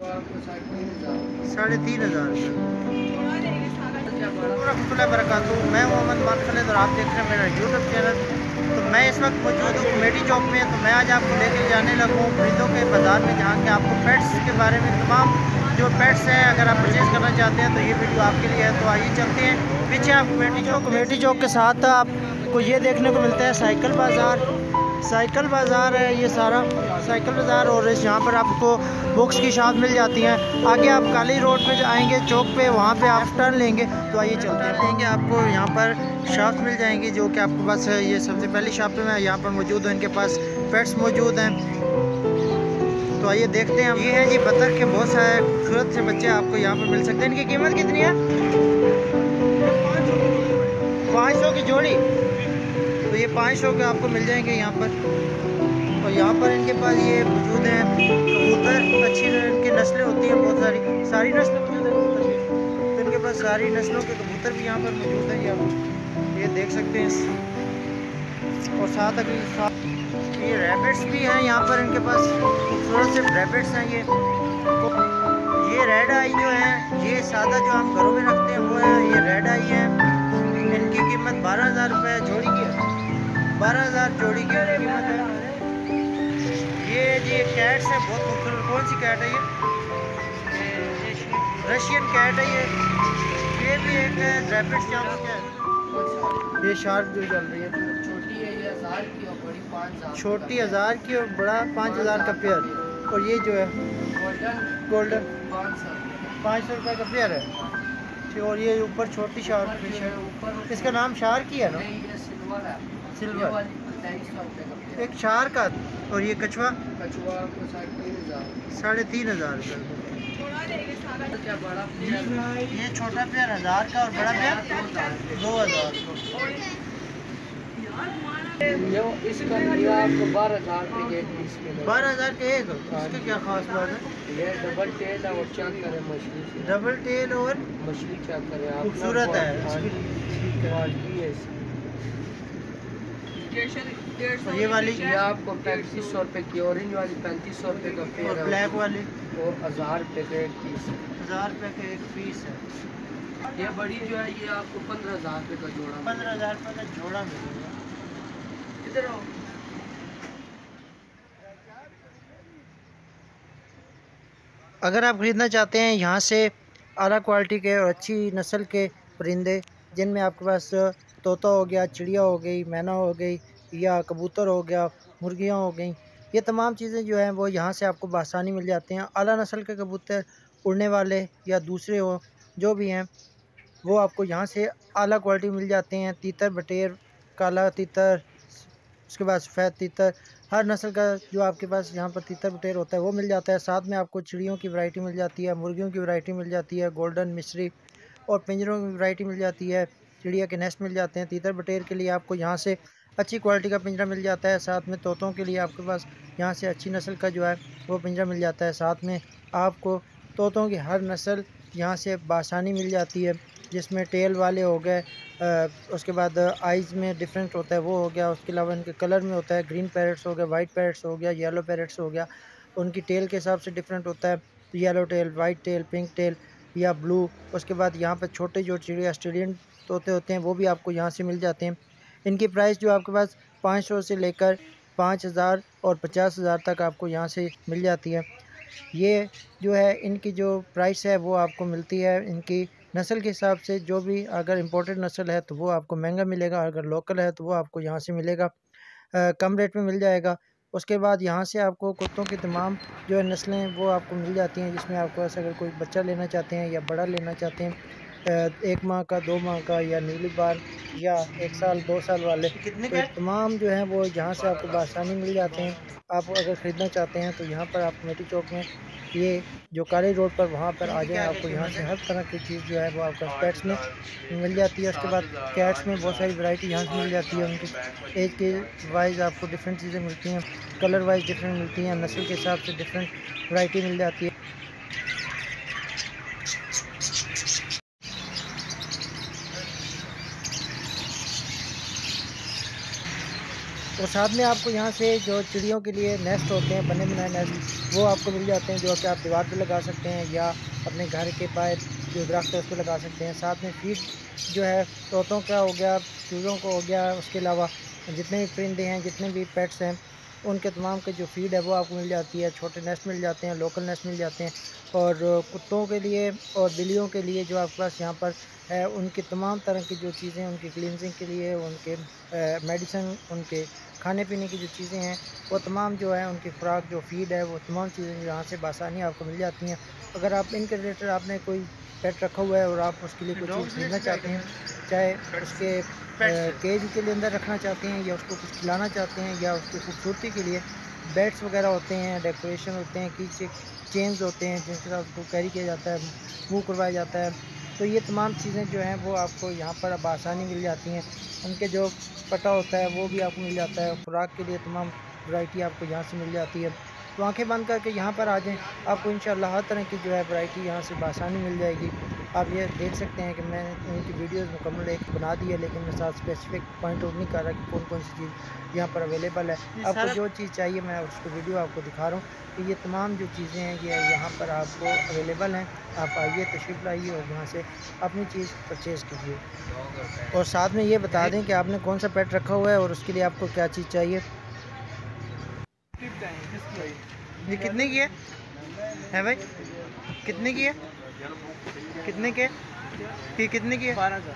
3,500 वरकatuh। मैं मोहम्मद मानखले और आप देख रहे हैं मेरा यूट्यूब चैनल। तो मैं इस वक्त मौजूद हूँ कमेटी चौक में। तो मैं आज आपको लेकर जाने लगा हूँ खरीदों के बाज़ार में, जहाँ के आपको पेट्स के बारे में तमाम जो पेट्स हैं अगर आप परचेज़ करना चाहते हैं तो ये वीडियो आपके लिए है। तो आइए चलते हैं पीछे। आप कमेटी चौक के साथ आपको ये देखने को मिलता है साइकिल बाज़ार है ये सारा साइकिल बाज़ार। और यहाँ पर आपको बुक्स की शॉप मिल जाती हैं। आगे आप काली रोड पे आएंगे चौक पे, वहाँ पे आप टर्न लेंगे तो आइए चलते हैं। लेंगे आपको यहाँ पर शॉप्स मिल जाएंगी जो कि आपके पास है। ये सबसे पहली शॉप पे मैं यहाँ पर मौजूद हूँ, इनके पास पेट्स मौजूद हैं। तो आइए देखते हैं। ये है जी बतख के बहुत सारे खूबसूरत से बच्चे आपको यहाँ पर मिल सकते हैं। इनकी कीमत कितनी है? 500 की जोड़ी। तो ये 500 के आपको मिल जाएंगे यहाँ पर। और यहाँ पर इनके पास ये मौजूद हैं कबूतर। अच्छी इनकी नस्लें होती हैं, बहुत सारी नस्लें मौजूद हैं कबूतर की। तो इनके पास सारी नस्लों के कबूतर भी यहाँ पर मौजूद हैं। ये देख सकते हैं। और साथ ये रैबिट्स भी हैं यहाँ पर इनके पास, खूबसूरत से रैबिट्स हैं। ये रेड आई जो है, ये सादा जो हम घरों में रखते हैं वो है। ये रेड आई है। इनकी कीमत 12,000 रुपये जोड़ी की है। 12,000 जोड़ी की कीमत है। ये जी कैट्स है बहुत खूबसूरत। कौन सी कैट है ये? रशियन कैट है ये भी एक है। रैबिट्स क्या है? ये शार्क जो चल रही है, छोटी है ये 1000 की और बड़ी 5000। छोटी 1000 की और बड़ा 5000 का पेयर। और ये जो है गोल्डन 500 रुपये का पेयर है। और ये ऊपर छोटी शार्क फिश है, इसका नाम शार्क ही है ना? सिल्वर एक शार्क का। और ये कछुआ 3,500 रुपये। ये छोटा पेयर 1000 का और बड़ा पेयर 2,000 का। इसका आपको 12,000 के एक पीस मिलेगा। 12,000 के एक। इसकी क्या खास बात है? ये डबल टेल और चेक करें मछली से। डबल टेल और मछली चेक करें, खूबसूरत है इसकी। क्वालिटी है इसकी। और ये वाली ये आपको 3500 रुपये की, ऑरेंज वाली 3500 रुपये का पेड़ और ब्लैक वाली वो 1000 रुपये का एक पीस है। 1000 रुपये का एक पीस है। ये बड़ी जो है ये आपको 15,000 रुपये का जोड़ा। 15,000 रुपये का जोड़ा मिलेगा। इधर आओ। अगर आप ख़रीदना चाहते हैं यहाँ से आला क्वालिटी के और अच्छी नस्ल के परिंदे, जिनमें आपके पास तोता हो गया, चिड़िया हो गई, मैना हो गई, या कबूतर हो गया, मुर्गियाँ हो गई, ये तमाम चीज़ें जो हैं वो यहाँ से आपको बआसानी मिल जाती हैं। आला नस्ल के कबूतर, उड़ने वाले या दूसरे हो जो भी हैं, वो आपको यहाँ से आला क्वालिटी मिल जाते हैं। तीतर बटेर, काला तीतर, उसके बाद सफ़ेद तीतर, हर नस्ल का जो आपके पास यहाँ पर तीतर बटेर होता है वो मिल जाता है। साथ में आपको चिड़ियों की वैरायटी मिल जाती है, मुर्गियों की वैरायटी मिल जाती है, गोल्डन मिस्री और पिंजरों की वैरायटी मिल जाती है, चिड़िया के नेस्ट मिल जाते हैं। तीतर बटेर के लिए आपको यहाँ से अच्छी क्वालिटी का पिंजरा मिल जाता है। साथ में तोतों के लिए आपके पास यहाँ से अच्छी नस्ल का जो है वो पिंजरा मिल जाता है। साथ में आपको तोतों की हर नस्ल यहाँ से बआसानी मिल जाती है, जिसमें टेल वाले हो गए, उसके बाद आइज़ में डिफरेंट होता है वो हो गया, उसके अलावा इनके कलर में होता है, ग्रीन पैरेट्स हो गया, वाइट पैरेट्स हो गया, येलो पैरेट्स हो गया, उनकी टेल के हिसाब से डिफरेंट होता है। तो yellow tail, white tail, pink tail या ब्लू। उसके बाद यहाँ पर छोटे जो चिड़िया ऑस्ट्रेलियन तोते होते हैं वो भी आपको यहाँ से मिल जाते हैं। इनकी प्राइस जो आपके पास 500 से लेकर 5,000 और 50,000 तक आपको यहाँ से मिल जाती है। ये जो है इनकी जो प्राइस है वो आपको मिलती है इनकी नस्ल के हिसाब से। जो भी अगर इम्पोर्टेड नस्ल है तो वो आपको महंगा मिलेगा, अगर लोकल है तो वो आपको यहाँ से मिलेगा कम रेट में मिल जाएगा। उसके बाद यहाँ से आपको कुत्तों की तमाम जो है नस्लें वो आपको मिल जाती हैं, जिसमें आपको ऐसा अगर कोई बच्चा लेना चाहते हैं या बड़ा लेना चाहते हैं, 1 माह का, 2 माह का या नीली बार या 1 साल 2 साल वाले, तो तमाम जो हैं वो यहाँ से आपको बआसानी मिल जाते हैं। आप अगर ख़रीदना चाहते हैं तो यहाँ पर आप कमेटी चौक में ये जो काली रोड पर वहाँ पर आ जाएं, आपको यहाँ से हर तरह की चीज़ जो है वो आपका पेट्स में मिल जाती है। उसके बाद कैट्स में बहुत सारी वैरायटी यहाँ से मिल जाती है। उनकी एज के वाइज आपको डिफरेंट चीज़ें मिलती हैं, कलर वाइज डिफरेंट मिलती हैं, नस्ल के हिसाब से डिफरेंट वैरायटी मिल जाती है। और साथ में आपको यहाँ से जो चिड़ियों के लिए नेस्ट होते हैं, बने बनाए नेस्ट, वो आपको मिल जाते हैं, जो कि आप दीवार पे लगा सकते हैं या अपने घर के बाहर जो दरख्त है उस पर लगा सकते हैं। साथ में फीड जो है तोतों का हो गया, चूज़ों को हो गया, उसके अलावा जितने भी परिंदे हैं, जितने भी पेट्स हैं, उनके तमाम के जो फीड है वो आपको मिल जाती है। छोटे नेस्ट मिल जाते हैं, लोकल नेस्ट मिल जाते हैं। और कुत्तों के लिए और बिल्लियों के लिए जो आपके पास यहाँ पर है, उनकी तमाम तरह की जो चीज़ें, उनकी क्लीनजिंग के लिए, उनके मेडिसिन, उनके खाने पीने की जो चीज़ें हैं, वो तमाम जो है, उनकी खुराक जो फीड है, वो तमाम चीज़ें यहाँ से बआसानी आपको मिल जाती हैं। अगर आप इनके रिलेटेड आपने कोई पेट रखा हुआ है और आप उसके लिए कोई चीज़ खरीदना चाहते हैं, चाहे उसके केज के लिए अंदर रखना चाहते हैं या उसको कुछ खिलाना चाहते हैं या उसकी खूबसूरती के लिए बेड्स वगैरह होते हैं, डेकोरेशन होते हैं, की चेन्स होते हैं जिनके साथ उसको कैरी किया जाता है, मूव करवाया जाता है, तो ये तमाम चीज़ें जो हैं वो आपको यहाँ पर अब आसानी मिल जाती हैं। उनके जो पटा होता है वो भी आपको मिल जाता है। खुराक के लिए तमाम वैरायटी आपको यहाँ से मिल जाती है। तो आंखें बंद करके यहाँ पर आ जाएं, आपको इंशाल्लाह हर तरह की जो है वैरायटी यहाँ से बआसानी मिल जाएगी। आप ये देख सकते हैं कि मैंने इनकी वीडियोस मुकम्मल एक बना दी है, लेकिन मैं साथ स्पेसिफिक पॉइंट आउट नहीं कर रहा कि कौन कौन सी चीज़ यहाँ पर अवेलेबल है। आपको जो चीज़ चाहिए मैं उसको वीडियो आपको दिखा रहा हूँ कि ये तमाम जो चीज़ें हैं ये यहाँ पर आपको अवेलेबल हैं। आप आइए, तशरीफ़ लाइए और यहाँ से अपनी चीज़ परचेज़ कीजिए। और साथ में ये बता दें कि आपने कौन सा पेट रखा हुआ है और उसके लिए आपको क्या चीज़ चाहिए। ये कितने की है भाई? कितने की है? कितने के? ये कितने की है? 12,000।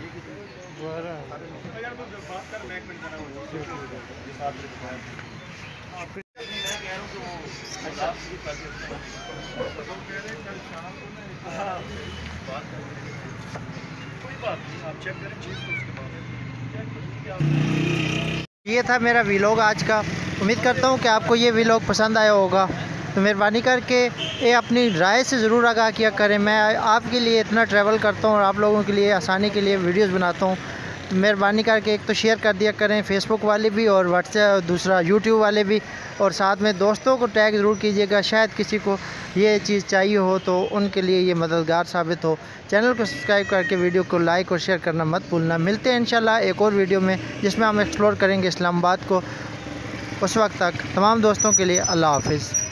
ये था मेरा व्लॉग आज का। उम्मीद करता हूँ कि आपको ये व्लॉग पसंद आया होगा। तो मेहरबानी करके ये अपनी राय से ज़रूर आगाह किया करें। मैं आपके लिए इतना ट्रैवल करता हूँ और आप लोगों के लिए आसानी के लिए वीडियोस बनाता हूँ। तो मेहरबानी करके एक तो शेयर कर दिया करें, फेसबुक वाले भी और व्हाट्सएप, दूसरा यूट्यूब वाले भी, और साथ में दोस्तों को टैग ज़रूर कीजिएगा। शायद किसी को ये चीज़ चाहिए हो तो उनके लिए ये मददगार साबित हो। चैनल को सब्सक्राइब करके वीडियो को लाइक और शेयर करना मत भूलना। मिलते हैं इंशाल्लाह एक और वीडियो में जिसमें हम एक्सप्लोर करेंगे इस्लामाबाद को। उस वक्त तक तमाम दोस्तों के लिए अल्लाह हाफ़िज़।